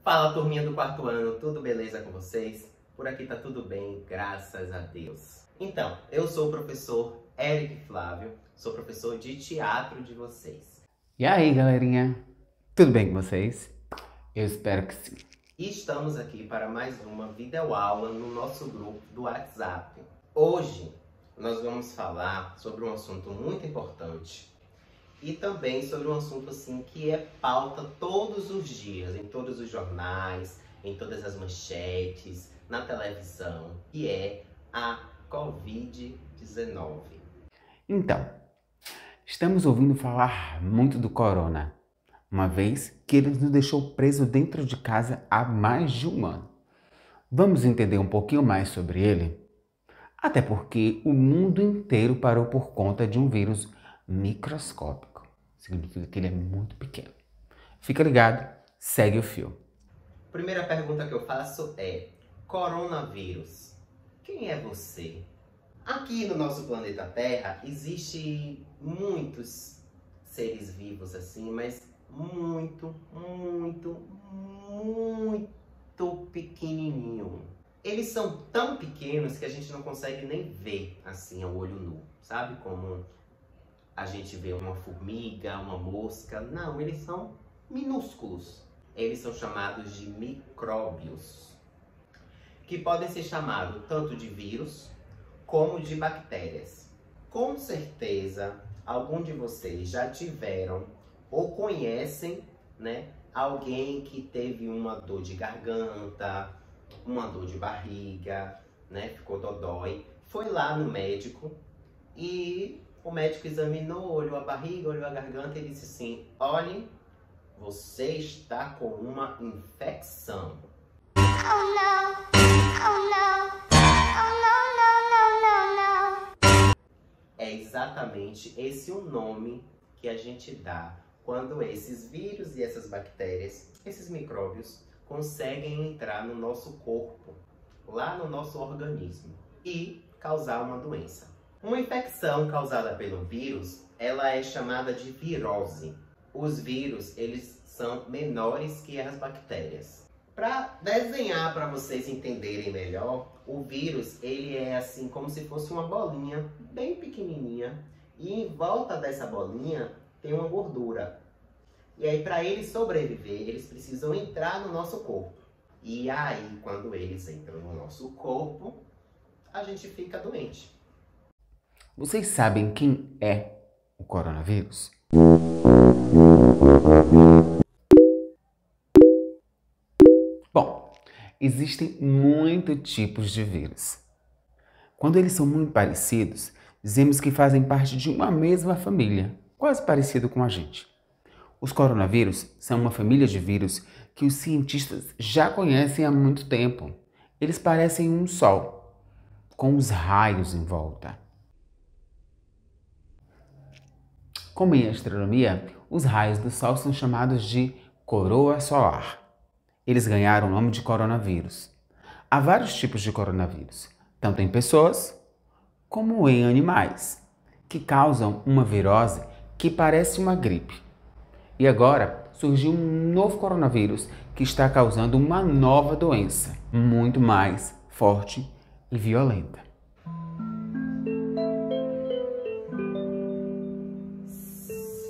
Fala, turminha do quarto ano, tudo beleza com vocês? Por aqui tá tudo bem, graças a Deus. Então, eu sou o professor Eric Flávio, sou professor de teatro de vocês. E aí, galerinha? Tudo bem com vocês? Eu espero que sim. E estamos aqui para mais uma videoaula no nosso grupo do WhatsApp. Hoje, nós vamos falar sobre um assunto muito importante e também sobre um assunto assim que é pauta todos os dias, em todos os jornais, em todas as manchetes, na televisão, que é a Covid-19. Então, estamos ouvindo falar muito do corona, uma vez que ele nos deixou preso dentro de casa há mais de um ano. Vamos entender um pouquinho mais sobre ele? Até porque o mundo inteiro parou por conta de um vírus microscópico. Significa que ele é muito pequeno. Fica ligado, segue o fio. Primeira pergunta que eu faço é: coronavírus, quem é você? Aqui no nosso planeta Terra existe muitos seres vivos assim, mas muito pequenininho. Eles são tão pequenos que a gente não consegue nem ver assim ao olho nu, sabe? Como a gente vê uma formiga, uma mosca. Não, eles são minúsculos. Eles são chamados de micróbios, que podem ser chamados tanto de vírus como de bactérias. Com certeza, algum de vocês já tiveram ou conhecem, né, alguém que teve uma dor de garganta, uma dor de barriga, né, ficou dodói, foi lá no médico e o médico examinou, olhou a barriga, olhou a garganta e disse assim: olhe, você está com uma infecção. Oh no, oh no, oh no, no, no, no, no. É exatamente esse o nome que a gente dá quando esses vírus e essas bactérias, esses micróbios, conseguem entrar no nosso corpo, lá no nosso organismo, e causar uma doença. Uma infecção causada pelo vírus, ela é chamada de virose. Os vírus, eles são menores que as bactérias. Para desenhar, para vocês entenderem melhor, o vírus, ele é assim como se fosse uma bolinha bem pequenininha, e em volta dessa bolinha tem uma gordura. E aí, para eles sobreviver, eles precisam entrar no nosso corpo. E aí, quando eles entram no nosso corpo, a gente fica doente. Vocês sabem quem é o coronavírus? Bom, existem muitos tipos de vírus. Quando eles são muito parecidos, dizemos que fazem parte de uma mesma família, quase parecido com a gente. Os coronavírus são uma família de vírus que os cientistas já conhecem há muito tempo. Eles parecem um sol, com os raios em volta. Como em astronomia, os raios do Sol são chamados de coroa solar. Eles ganharam o nome de coronavírus. Há vários tipos de coronavírus, tanto em pessoas como em animais, que causam uma virose que parece uma gripe. E agora surgiu um novo coronavírus que está causando uma nova doença, muito mais forte e violenta.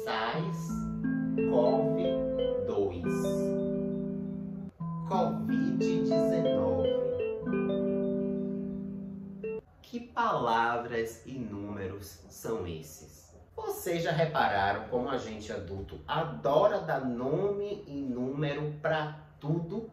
SARS-CoV-2. Covid-19. Que palavras e números são esses? Vocês já repararam como a gente adulto adora dar nome e número para tudo?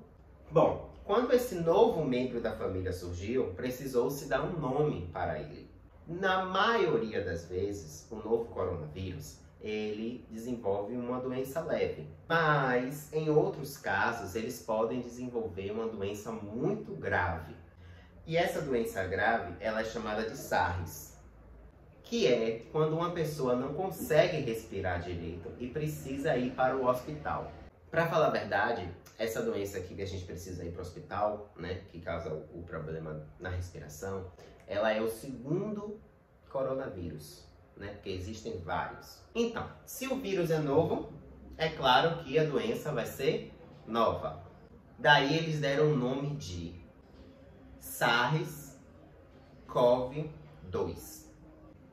Bom, quando esse novo membro da família surgiu, precisou-se dar um nome para ele. Na maioria das vezes, o novo coronavírus, ele desenvolve uma doença leve. Mas, em outros casos, eles podem desenvolver uma doença muito grave. E essa doença grave, ela é chamada de SARS, que é quando uma pessoa não consegue respirar direito e precisa ir para o hospital. Para falar a verdade, essa doença aqui que a gente precisa ir para o hospital, né, que causa o problema na respiração, ela é o segundo coronavírus, né, porque existem vários. Então, se o vírus é novo, é claro que a doença vai ser nova. Daí eles deram o nome de SARS-CoV-2.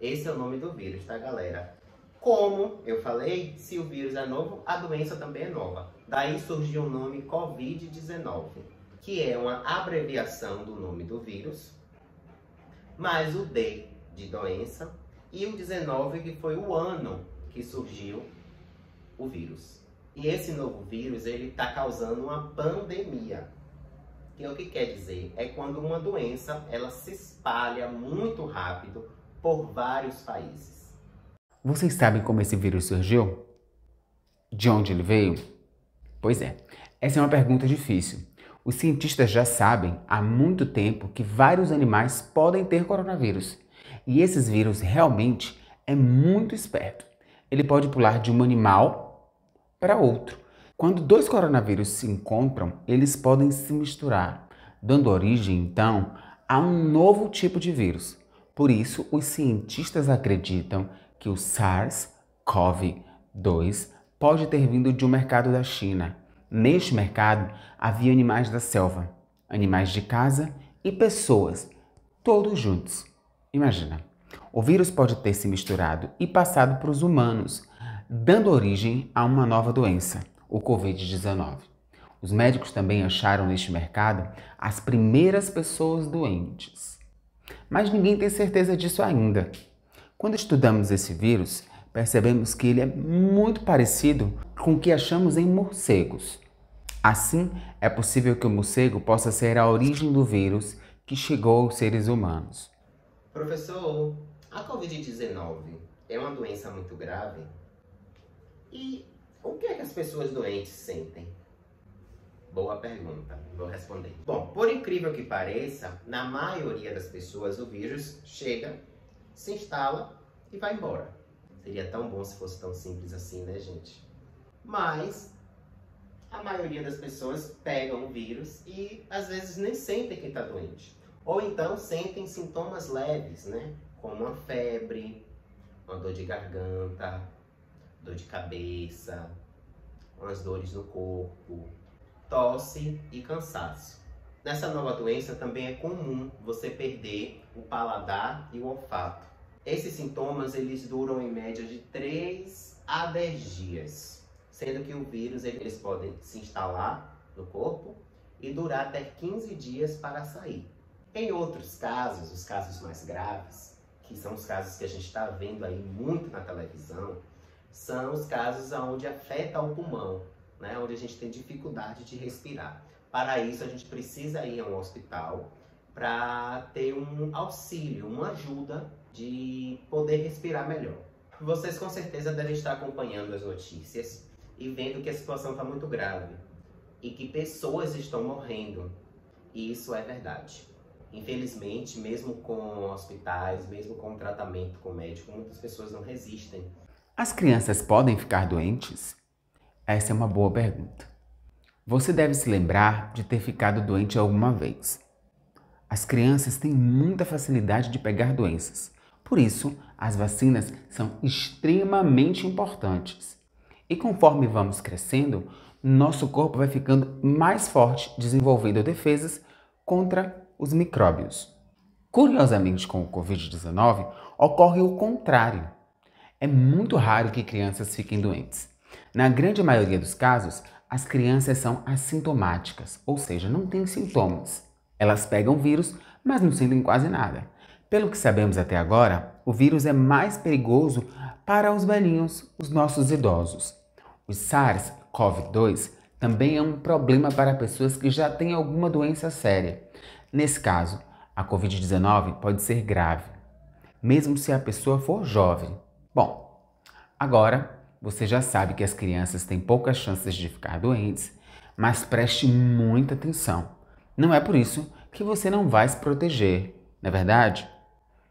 Esse é o nome do vírus, tá, galera? Como eu falei, se o vírus é novo, a doença também é nova. Daí surgiu o nome Covid-19, que é uma abreviação do nome do vírus, mais o D de doença e o 19, que foi o ano que surgiu o vírus. E esse novo vírus, ele está causando uma pandemia. Que é o que quer dizer? É quando uma doença, ela se espalha muito rápido por vários países. Vocês sabem como esse vírus surgiu? De onde ele veio? Pois é, essa é uma pergunta difícil. Os cientistas já sabem há muito tempo que vários animais podem ter coronavírus. E esses vírus realmente é muito esperto. Ele pode pular de um animal para outro. Quando dois coronavírus se encontram, eles podem se misturar, dando origem, então, a um novo tipo de vírus. Por isso, os cientistas acreditam que o SARS-CoV-2 pode ter vindo de um mercado da China. Neste mercado, havia animais da selva, animais de casa e pessoas, todos juntos. Imagina, o vírus pode ter se misturado e passado para os humanos, dando origem a uma nova doença, o Covid-19. Os médicos também acharam neste mercado as primeiras pessoas doentes. Mas ninguém tem certeza disso ainda. Quando estudamos esse vírus, percebemos que ele é muito parecido com o que achamos em morcegos. Assim, é possível que o morcego possa ser a origem do vírus que chegou aos seres humanos. Professor, a Covid-19 é uma doença muito grave? E o que é que as pessoas doentes sentem? Boa pergunta, vou responder. Bom, por incrível que pareça, na maioria das pessoas o vírus chega, se instala e vai embora. Seria tão bom se fosse tão simples assim, né, gente? Mas a maioria das pessoas pegam o vírus e às vezes nem sentem que está doente. Ou então sentem sintomas leves, né? Como uma febre, uma dor de garganta, dor de cabeça, umas dores no corpo, tosse e cansaço. Nessa nova doença também é comum você perder o paladar e o olfato. Esses sintomas eles duram em média de 3 a 10 dias, sendo que o vírus eles podem se instalar no corpo e durar até 15 dias para sair. Em outros casos, os casos mais graves, que são os casos que a gente está vendo aí muito na televisão, são os casos onde afeta o pulmão, né? Onde a gente tem dificuldade de respirar. Para isso, a gente precisa ir a um hospital para ter um auxílio, uma ajuda de poder respirar melhor. Vocês com certeza devem estar acompanhando as notícias e vendo que a situação está muito grave e que pessoas estão morrendo. E isso é verdade. Infelizmente, mesmo com hospitais, mesmo com tratamento com médico, muitas pessoas não resistem. As crianças podem ficar doentes? Essa é uma boa pergunta. Você deve se lembrar de ter ficado doente alguma vez. As crianças têm muita facilidade de pegar doenças. Por isso, as vacinas são extremamente importantes. E conforme vamos crescendo, nosso corpo vai ficando mais forte, desenvolvendo defesas contra os micróbios. Curiosamente, com o Covid-19, ocorre o contrário. É muito raro que crianças fiquem doentes. Na grande maioria dos casos, as crianças são assintomáticas, ou seja, não têm sintomas. Elas pegam o vírus, mas não sentem quase nada. Pelo que sabemos até agora, o vírus é mais perigoso para os velhinhos, os nossos idosos. O SARS-CoV-2 também é um problema para pessoas que já têm alguma doença séria. Nesse caso, a Covid-19 pode ser grave, mesmo se a pessoa for jovem. Bom, agora você já sabe que as crianças têm poucas chances de ficar doentes, mas preste muita atenção. Não é por isso que você não vai se proteger, não é verdade?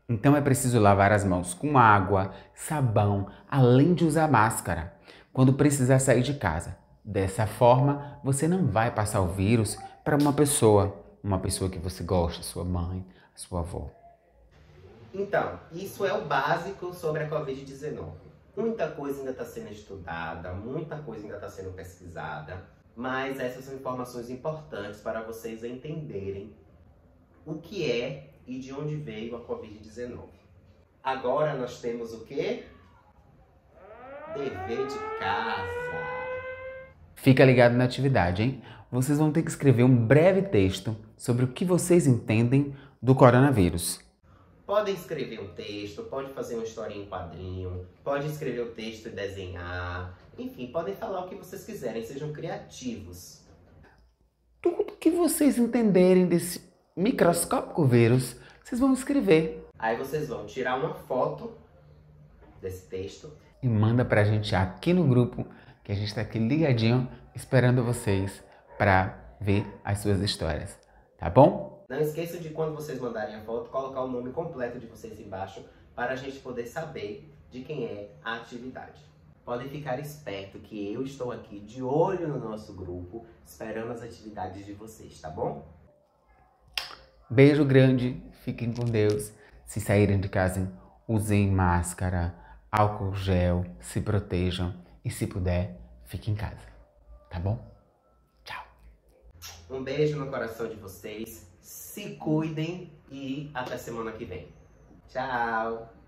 Então é preciso lavar as mãos com água, sabão, além de usar máscara, quando precisar sair de casa. Dessa forma, você não vai passar o vírus para uma pessoa que você gosta, sua mãe, sua avó. Então, isso é o básico sobre a Covid-19. Muita coisa ainda está sendo estudada, muita coisa ainda está sendo pesquisada, Mas essas são informações importantes para vocês entenderem o que é e de onde veio a Covid-19. Agora nós temos o quê? Dever de casa. Fica ligado na atividade, hein? Vocês vão ter que escrever um breve texto sobre o que vocês entendem do coronavírus. Podem escrever um texto, pode fazer uma historinha em quadrinho, pode escrever o texto e desenhar. Enfim, podem falar o que vocês quiserem, sejam criativos. Tudo que vocês entenderem desse microscópico vírus, vocês vão escrever. Aí vocês vão tirar uma foto desse texto E manda pra gente aqui no grupo, que a gente tá aqui ligadinho, esperando vocês para ver as suas histórias, tá bom? Não esqueçam de, quando vocês mandarem a foto, colocar o nome completo de vocês embaixo para a gente poder saber de quem é a atividade. Podem ficar esperto que eu estou aqui de olho no nosso grupo, esperando as atividades de vocês, tá bom? Beijo grande, fiquem com Deus. Se saírem de casa, usem máscara, álcool gel, se protejam e, se puder, fiquem em casa, tá bom? Tchau! Um beijo no coração de vocês, se cuidem e até semana que vem. Tchau!